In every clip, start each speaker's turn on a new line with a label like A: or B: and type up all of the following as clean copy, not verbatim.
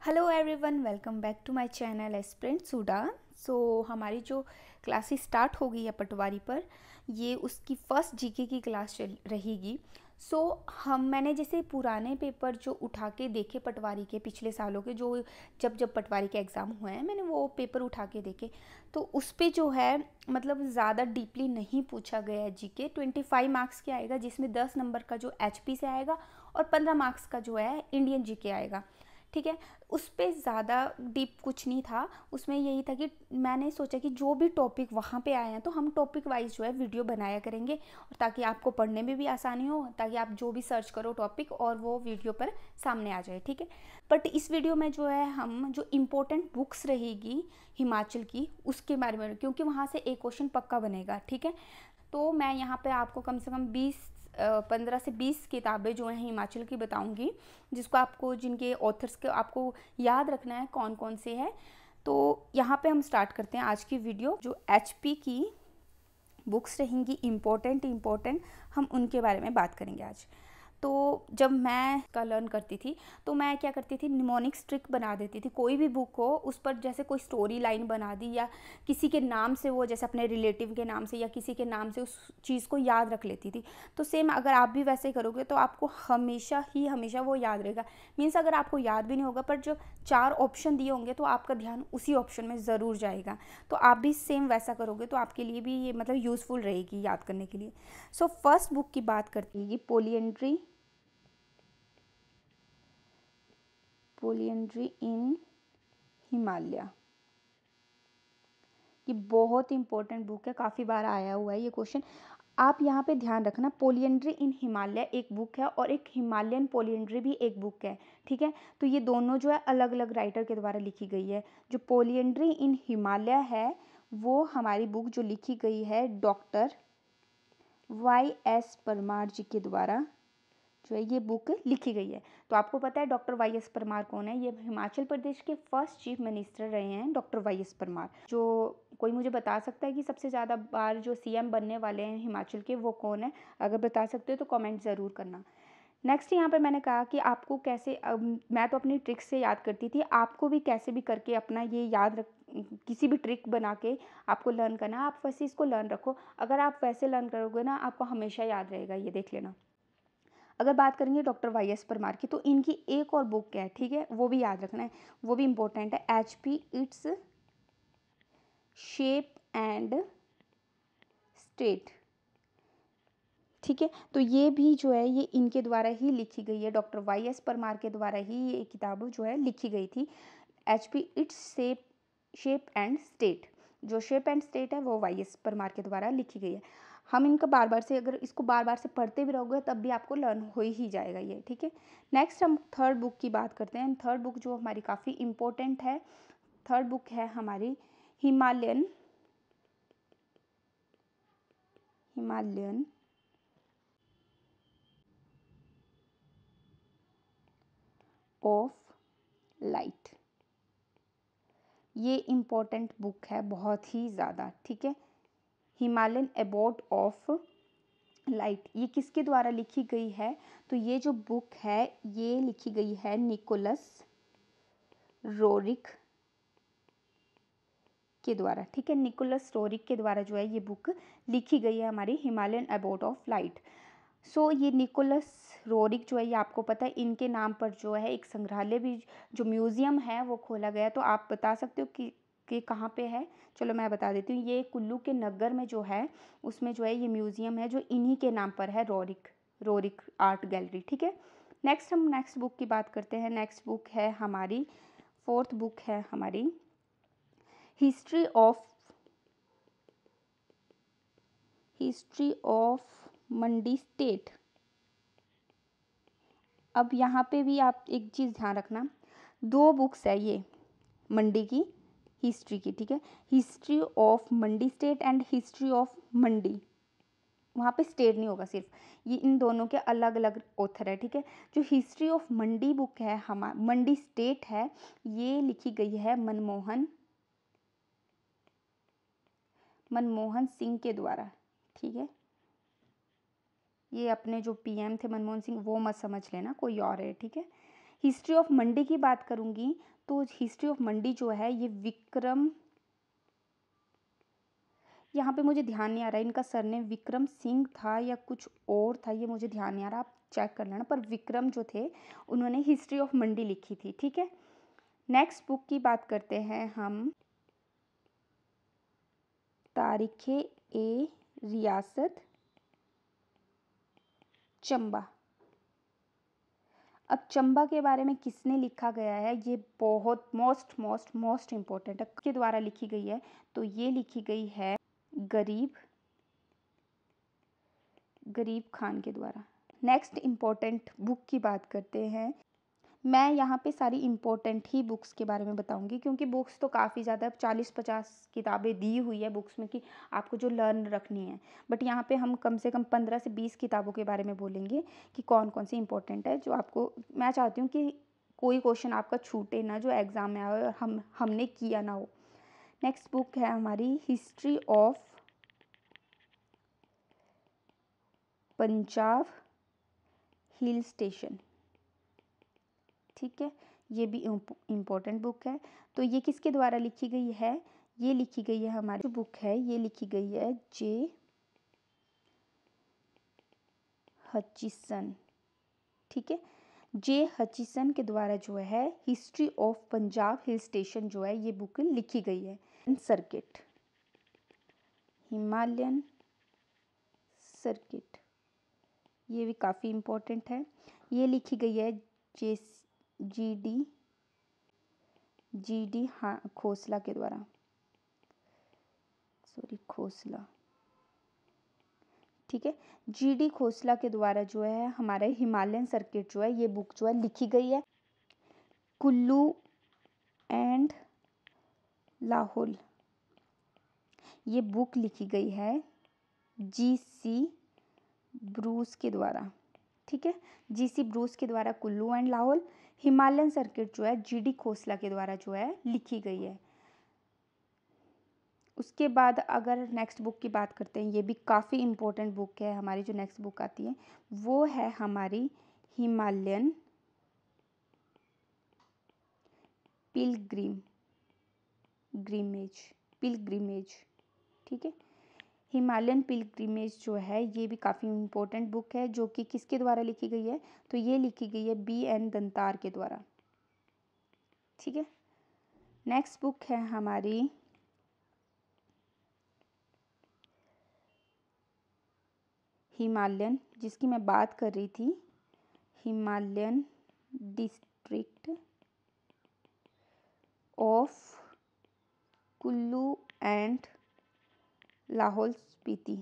A: Hello everyone, welcome back to my channel aspirant सूडा। हमारी जो क्लासेस स्टार्ट हो गई है पटवारी पर, ये उसकी फर्स्ट जीके की क्लास चल रहेगी। मैंने जैसे पुराने पेपर जो उठा के देखे पटवारी के पिछले सालों के, जो जब जब पटवारी के एग्ज़ाम हुए हैं, मैंने वो पेपर उठा के देखे। तो उस पे जो है मतलब ज़्यादा डीपली नहीं पूछा गया है जीके। 25 मार्क्स के आएगा, जिसमें 10 नंबर का जो एचपी से आएगा और 15 मार्क्स का जो है इंडियन जीके आएगा। ठीक है, उस पर ज़्यादा डीप कुछ नहीं था। उसमें यही था कि मैंने सोचा कि जो भी टॉपिक वहाँ पे आए हैं तो हम टॉपिक वाइज जो है वीडियो बनाया करेंगे, और ताकि आपको पढ़ने में भी आसानी हो, ताकि आप जो भी सर्च करो टॉपिक और वो वीडियो पर सामने आ जाए। ठीक है, बट इस वीडियो में जो है हम जो इम्पोर्टेंट बुक्स रहेगी हिमाचल की उसके बारे में, क्योंकि वहाँ से एक क्वेश्चन पक्का बनेगा। ठीक है, तो मैं यहाँ पे आपको कम से कम 15 से 20 किताबें जो हैं हिमाचल की बताऊंगी, जिसको आपको, जिनके ऑथर्स के आपको याद रखना है कौन कौन से हैं। तो यहाँ पे हम स्टार्ट करते हैं आज की वीडियो। जो एचपी की बुक्स रहेंगी इम्पोर्टेंट, हम उनके बारे में बात करेंगे आज। तो जब मैं का लर्न करती थी तो मैं क्या करती थी, निमोनिक्स ट्रिक बना देती थी। कोई भी बुक हो उस पर जैसे कोई स्टोरी लाइन बना दी, या किसी के नाम से, वो जैसे अपने रिलेटिव के नाम से या किसी के नाम से उस चीज़ को याद रख लेती थी। तो सेम अगर आप भी वैसे करोगे तो आपको हमेशा वो याद रहेगा। मीन्स अगर आपको याद भी नहीं होगा, पर जो 4 ऑप्शन दिए होंगे तो आपका ध्यान उसी ऑप्शन में ज़रूर जाएगा। तो आप भी सेम वैसा करोगे तो आपके लिए भी ये मतलब यूज़फुल रहेगी याद करने के लिए। फर्स्ट बुक की बात करती है पोलियंड्री इन हिमालय। ये बहुत इंपॉर्टेंट बुक है, काफ़ी बार आया हुआ है ये क्वेश्चन। आप यहाँ पे ध्यान रखना, पोलियंड्री इन हिमालय एक बुक है और एक हिमालयन पोलियंड्री भी एक बुक है। ठीक है, तो ये दोनों जो है अलग अलग राइटर के द्वारा लिखी गई है। जो पोलियंड्री इन हिमालय है वो हमारी बुक जो लिखी गई है डॉक्टर YS परमार जी के द्वारा जो है ये बुक लिखी गई है। तो आपको पता है डॉक्टर YS परमार कौन है? ये हिमाचल प्रदेश के फर्स्ट चीफ मिनिस्टर रहे हैं डॉक्टर YS परमार। जो कोई मुझे बता सकता है कि सबसे ज़्यादा बार जो सीएम बनने वाले हैं हिमाचल के, वो कौन है? अगर बता सकते हो तो कमेंट ज़रूर करना। नेक्स्ट यहाँ पे मैंने कहा कि आपको कैसे, मैं तो अपनी ट्रिक से याद करती थी, आपको भी कैसे भी करके अपना ये याद रख, किसी भी ट्रिक बना के आपको लर्न करना है। आप वैसे इसको लर्न रखो, अगर आप वैसे लर्न करोगे ना आपको हमेशा याद रहेगा। ये देख लेना। अगर बात करेंगे डॉक्टर YS परमार की, तो इनकी एक और बुक है, ठीक है, वो भी याद रखना है, वो भी इम्पोर्टेंट है। HP its shape and state. ठीक है, तो ये भी जो है ये इनके द्वारा ही लिखी गई है, डॉक्टर YS परमार के द्वारा ही ये किताब जो है लिखी गई थी। HP its shape and state, जो शेप एंड स्टेट है वो YS परमार के द्वारा लिखी गई है। हम इनका बार बार से, अगर इसको बार बार से पढ़ते भी रहोगे तब भी आपको लर्न हो ही जाएगा ये। ठीक है, नेक्स्ट हम थर्ड बुक की बात करते हैं। थर्ड बुक जो हमारी काफ़ी इम्पोर्टेंट है, थर्ड बुक है हमारी हिमालयन ऑफ लाइट। ये इम्पोर्टेंट बुक है बहुत ही ज़्यादा। ठीक है, हिमालयन एबोट ऑफ लाइट, ये किसके द्वारा लिखी गई है? तो ये जो बुक है ये लिखी गई है निकोलस रोरिक के द्वारा। ठीक है, निकोलस रोरिक के द्वारा जो है ये बुक लिखी गई है, हमारी हिमालयन एबोट ऑफ लाइट। ये निकोलस रोरिक जो है, ये आपको पता है इनके नाम पर जो है एक संग्रहालय भी, जो म्यूज़ियम है वो खोला गया। तो आप बता सकते हो कि कहाँ पे है? चलो मैं बता देती हूँ, ये कुल्लू के नगर में जो है उसमें जो है ये म्यूज़ियम है, जो इन्हीं के नाम पर है, रोरिक आर्ट गैलरी। ठीक है, हम नेक्स्ट बुक की बात करते हैं। नेक्स्ट बुक है हमारी, फोर्थ बुक है हमारी हिस्ट्री ऑफ मंडी स्टेट। अब यहाँ पे भी आप एक चीज़ ध्यान रखना, 2 बुक्स है ये मंडी की हिस्ट्री की। ठीक है, history of Mandi state and history of Mandi, वहाँ पे स्टेट नहीं होगा सिर्फ, ये इन दोनों के अलग अलग ऑथर है। ठीक है, जो हिस्ट्री ऑफ मंडी बुक है, हमारा मंडी स्टेट है, ये लिखी गई है मनमोहन सिंह के द्वारा। ठीक है, ये अपने जो PM थे मनमोहन सिंह, वो मत समझ लेना, कोई और है। ठीक है, हिस्ट्री ऑफ मंडी की बात करूँगी तो हिस्ट्री ऑफ मंडी जो है ये विक्रम, यहाँ पे मुझे ध्यान नहीं आ रहा है इनका सरनेम विक्रम सिंह था या कुछ और था, ये मुझे ध्यान नहीं आ रहा, आप चेक कर लेना। पर विक्रम जो थे उन्होंने हिस्ट्री ऑफ मंडी लिखी थी, ठीक है। नेक्स्ट बुक की बात करते हैं हम, तारीखे ए रियासत चंबा। अब चंबा के बारे में किसने लिखा गया है, ये बहुत मोस्ट इम्पोर्टेंट है, के द्वारा लिखी गई है। तो ये लिखी गई है गरीब खान के द्वारा। नेक्स्ट इम्पोर्टेंट बुक की बात करते हैं। मैं यहाँ पे सारी इम्पोर्टेंट ही बुक्स के बारे में बताऊंगी क्योंकि बुक्स तो काफ़ी ज़्यादा 40-50 किताबें दी हुई है बुक्स में कि आपको जो लर्न रखनी है, बट यहाँ पे हम कम से कम 15 से 20 किताबों के बारे में बोलेंगे कि कौन कौन सी इम्पोर्टेंट है, जो आपको, मैं चाहती हूँ कि कोई क्वेश्चन आपका छूटे ना जो एग्ज़ाम में आए और हमने किया ना हो। नेक्स्ट बुक है हमारी history of Punjab hill station, ठीक है, ये भी इम्पोर्टेंट बुक है। तो ये किसके द्वारा लिखी गई है, ये लिखी गई है हमारी जो बुक है ये लिखी गई है जे हचिसन, ठीक है। जे हचिसन के द्वारा जो है history of Punjab hill station जो है ये बुक लिखी गई है। सर्किट, हिमालयन सर्किट, ये भी काफ़ी इम्पोर्टेंट है, ये लिखी गई है जी डी खोसला के द्वारा, खोसला, ठीक है। जी.डी. खोसला के द्वारा जो है हमारे हिमालयन सर्किट जो है ये बुक जो है लिखी गई है। कुल्लू एंड लाहौल, ये बुक लिखी गई है जी.सी. ब्रूस के द्वारा, ठीक है। जी.सी. ब्रूस के द्वारा Kullu and Lahaul, Himalayan circuit जो है जी.डी. खोसला के द्वारा जो है लिखी गई है। उसके बाद अगर नेक्स्ट बुक की बात करते हैं, ये भी काफ़ी इम्पोर्टेंट बुक है हमारी, जो नेक्स्ट बुक आती है वो है हमारी हिमालयन पिलग्रिमेज, ठीक है। हिमालयन पिलग्रिमेज जो है ये भी काफ़ी इम्पोर्टेंट बुक है, जो कि किसके द्वारा लिखी गई है, तो ये लिखी गई है B.N. दंतार के द्वारा, ठीक है। नेक्स्ट बुक है हमारी हिमालयन, जिसकी मैं बात कर रही थी, Himalayan district of Kullu and Lahaul Spiti,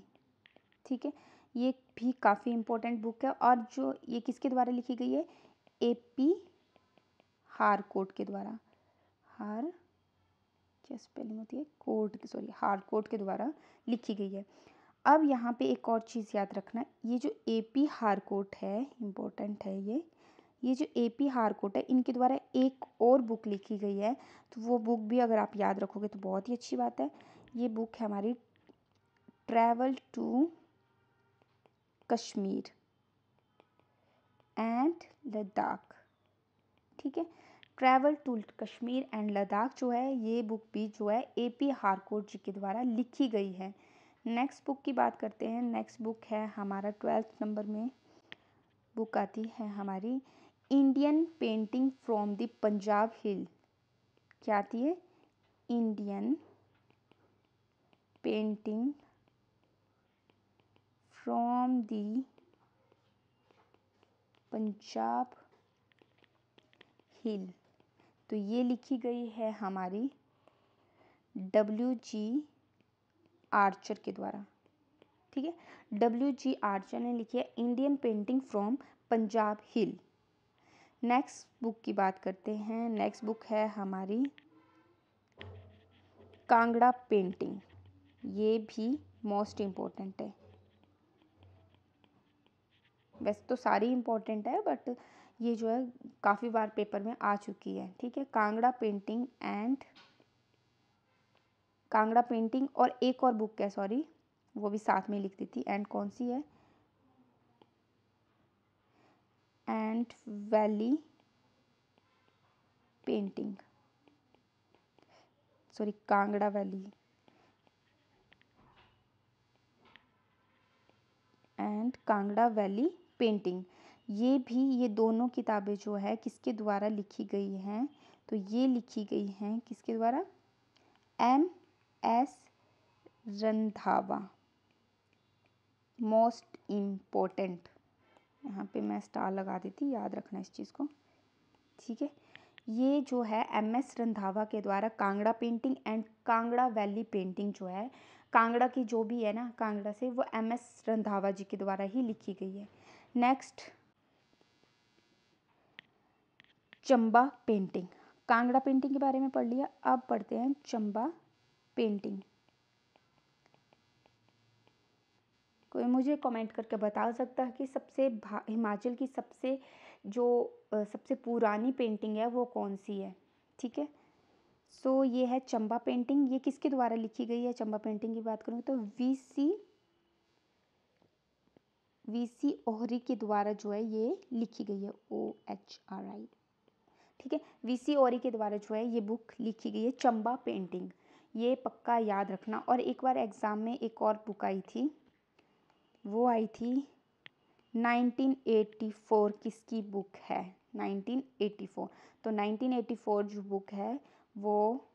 A: ठीक है। ये भी काफ़ी इम्पोर्टेंट बुक है और जो ये किसके द्वारा लिखी गई है, A.P. हारकोट के द्वारा, क्या स्पेलिंग होती है, हारकोट के द्वारा लिखी गई है। अब यहाँ पे एक और चीज़ याद रखना, ये जो A.P. हारकोट है इम्पोर्टेंट है, ये जो A.P. हारकोट है इनके द्वारा एक और बुक लिखी गई है, तो वो बुक भी अगर आप याद रखोगे तो बहुत ही अच्छी बात है। ये बुक है हमारी travel to Kashmir and Ladakh, ठीक है। Travel to Kashmir and Ladakh जो है ये बुक भी जो है A.P. हारकोट जी के द्वारा लिखी गई है। नेक्स्ट बुक की बात करते हैं। नेक्स्ट बुक है हमारा 12th नंबर में बुक आती है हमारी Indian painting from the Punjab hill, क्या आती है, Indian painting from the Punjab hill, तो ये लिखी गई है हमारी W.G. आर्चर के द्वारा, ठीक है। W.G. आर्चर ने लिखी है Indian painting from Punjab hill. Next book की बात करते हैं। नेक्स्ट बुक है हमारी कांगड़ा पेंटिंग, ये भी मोस्ट इम्पोर्टेंट है, वैसे तो सारी इम्पोर्टेंट है बट ये जो है काफ़ी बार पेपर में आ चुकी है, ठीक है। कांगड़ा पेंटिंग और एक और बुक है, सॉरी वो भी साथ में लिख दी थी, एंड कौन सी है, and valley painting, sorry Kangra valley and Kangra valley painting. ये दोनों किताबें जो है किसके द्वारा लिखी गई हैं, तो ये लिखी गई हैं किसके द्वारा, MS रंधावा। मोस्ट इम्पोर्टेंट, यहाँ पे मैं स्टार लगा देती, याद रखना इस चीज़ को, ठीक है। ये जो है MS रंधावा के द्वारा Kangra painting and Kangra valley painting जो है, कांगड़ा की जो भी है ना कांगड़ा से, वो MS रंधावा जी के द्वारा ही लिखी गई है। Next Chamba painting. Kangra painting के बारे में पढ़ लिया, अब पढ़ते हैं चंबा पेंटिंग। कोई मुझे कमेंट करके बता सकता है कि हिमाचल की सबसे पुरानी पेंटिंग है वो कौन सी है, ठीक है। सो ये है चंबा पेंटिंग। ये किसके द्वारा लिखी गई है, चंबा पेंटिंग की बात करूँ तो वीसी ओहरी के द्वारा जो है ये लिखी गई है, OHRI, ठीक है। वीसी ओहरी के द्वारा जो है ये बुक लिखी गई है, चंबा पेंटिंग, ये पक्का याद रखना। और एक बार एग्ज़ाम में एक और बुक आई थी, वो आई थी 1984, किसकी बुक है, 1984। तो 1984 जो बुक है वो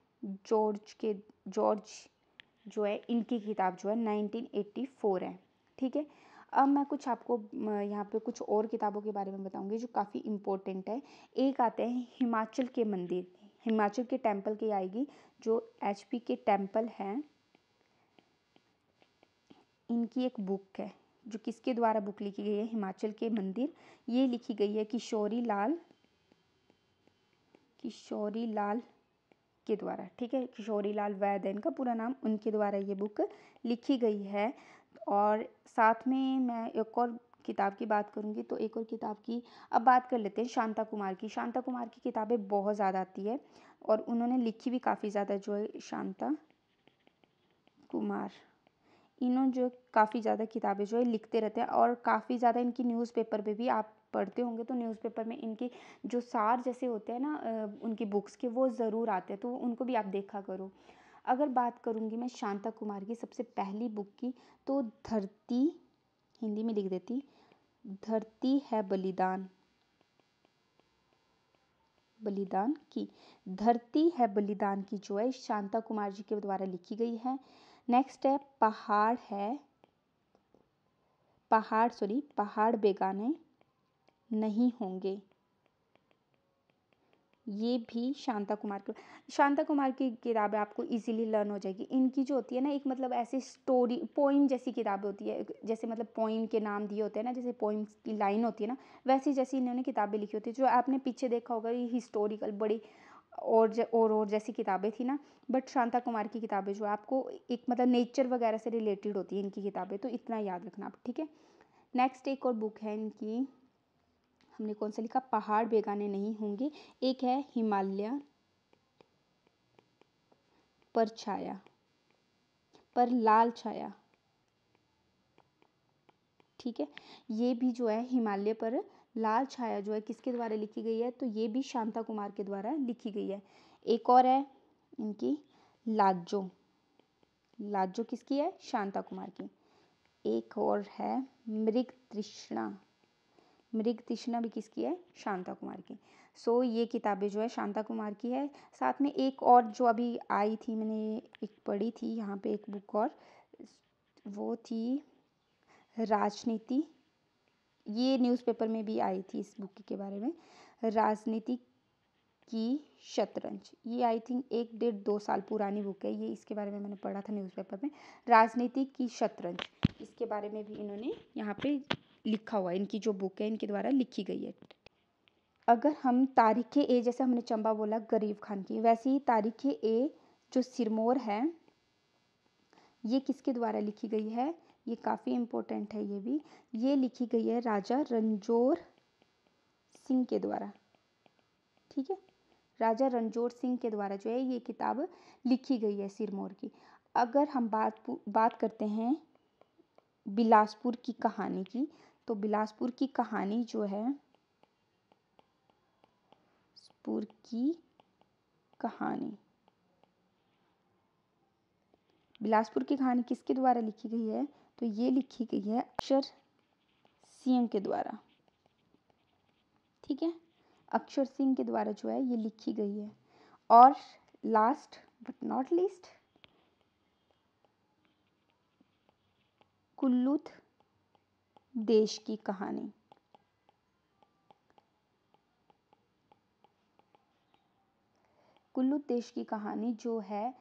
A: जॉर्ज जो है इनकी किताब जो है 1984 है, ठीक है। अब मैं कुछ आपको यहाँ पे कुछ और किताबों के बारे में बताऊंगी जो काफ़ी इम्पोर्टेंट है। एक आते हैं हिमाचल के मंदिर, हिमाचल के टेम्पल की आएगी, जो HP के टेम्पल हैं, इनकी एक बुक है जो किसके द्वारा बुक लिखी गई है, हिमाचल के मंदिर। ये लिखी गई है किशोरी लाल के द्वारा, ठीक है। किशोरी लाल वैद है इनका पूरा नाम, उनके द्वारा ये बुक लिखी गई है। और साथ में मैं एक और किताब की बात करूँगी, तो एक और किताब की अब बात कर लेते हैं शांता कुमार की। शांता कुमार की किताबें बहुत ज़्यादा आती है और उन्होंने लिखी भी काफ़ी ज़्यादा, जो है शांता कुमार, इन्होंने जो काफ़ी ज़्यादा किताबें जो है लिखते रहते हैं और काफ़ी ज़्यादा इनकी न्यूज़पेपर पे भी आप पढ़ते होंगे तो न्यूज़पेपर में इनकी जो सार जैसे होते हैं ना उनकी बुक्स के, वो ज़रूर आते हैं, तो उनको भी आप देखा करो। अगर बात करूँगी मैं शांता कुमार की सबसे पहली बुक की, तो धरती, हिंदी में लिख देती, धरती है बलिदान की, धरती है बलिदान की जो है शांता कुमार जी के द्वारा लिखी गई है। नेक्स्ट है पहाड़ बेगाने नहीं होंगे, ये भी शांता कुमार की किताबें आपको इजीली लर्न हो जाएगी। इनकी जो होती है ना एक मतलब ऐसी स्टोरी पोइम जैसी किताबें होती है, जैसे मतलब पोइम के नाम दिए होते हैं ना, जैसे पोइम की लाइन होती है ना, वैसी जैसी इन्होंने किताबें लिखी होती है। जो आपने पीछे देखा होगा ये हिस्टोरिकल बड़ी और जैसी किताबें थी ना, बट शांता कुमार की किताबें जो है आपको एक मतलब नेचर वगैरह से रिलेटेड होती है इनकी किताबें, तो इतना याद रखना आप, ठीक है। नेक्स्ट एक और बुक है इनकी, हमने कौन सा लिखा, पहाड़ बेगाने नहीं होंगे। एक है हिमालय पर लाल छाया, ठीक है। ये भी जो है हिमालय पर लाल छाया जो है किसके द्वारा लिखी गई है, तो ये भी शांता कुमार के द्वारा लिखी गई है। एक और है इनकी लाजो किसकी है, शांता कुमार की। एक और है मृग तृष्णा भी किसकी है, शांता कुमार की। सो ये किताबें जो है शांता कुमार की है। साथ में एक और जो अभी आई थी, मैंने एक पढ़ी थी यहाँ पे एक बुक, और वो थी राजनीति, ये न्यूज़पेपर में भी आई थी इस बुक के बारे में, राजनीति की शतरंज। ये आई थिंक 1-1.5-2 साल पुरानी बुक है ये, इसके बारे में मैंने पढ़ा था न्यूज़पेपर में, राजनीति की शतरंज, इसके बारे में भी इन्होंने यहाँ पे लिखा हुआ है, इनकी जो बुक है इनके द्वारा लिखी गई है। अगर हम तारीख़ ए, जैसे हमने चंबा बोला गरीब खान की, वैसे ही तारीख़ ए जो सिरमौर है ये किसके द्वारा लिखी गई है, ये काफ़ी इम्पोर्टेंट है, ये लिखी गई है राजा रणजोर सिंह के द्वारा, ठीक है। राजा रणजोर सिंह के द्वारा जो है ये किताब लिखी गई है सिरमौर की। अगर हम बात करते हैं बिलासपुर की कहानी की, तो बिलासपुर की कहानी जो है, बिलासपुर की कहानी। बिलासपुर की कहानी किसके द्वारा लिखी गई है? तो ये लिखी गई है अक्षर सिंह के द्वारा। ठीक है, अक्षर सिंह के द्वारा जो है ये लिखी गई है। और लास्ट बट नॉट लीस्ट, कुल्लूथ देश की कहानी। कुल्लूथ देश की कहानी जो है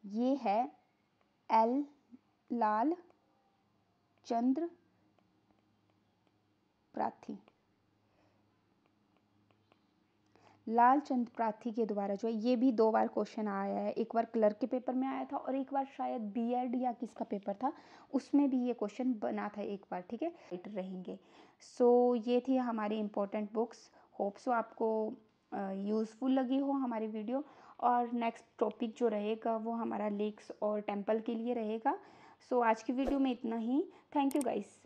A: ये है एल लाल चंद्र प्राथी। लालचंद प्राथी के द्वारा जो है, ये भी 2 बार क्वेश्चन आया है। एक बार क्लर्क के पेपर में आया था और एक बार शायद बीएड या किसका पेपर था उसमें भी ये क्वेश्चन बना था एक बार। ठीक है, रहेंगे। सो ये थी हमारी इम्पोर्टेंट बुक्स। होप सो आपको यूज़फुल लगी हो हमारी वीडियो। और नेक्स्ट टॉपिक जो रहेगा वो हमारा लेक्स और टेम्पल के लिए रहेगा। सो आज की वीडियो में इतना ही। Thank you guys.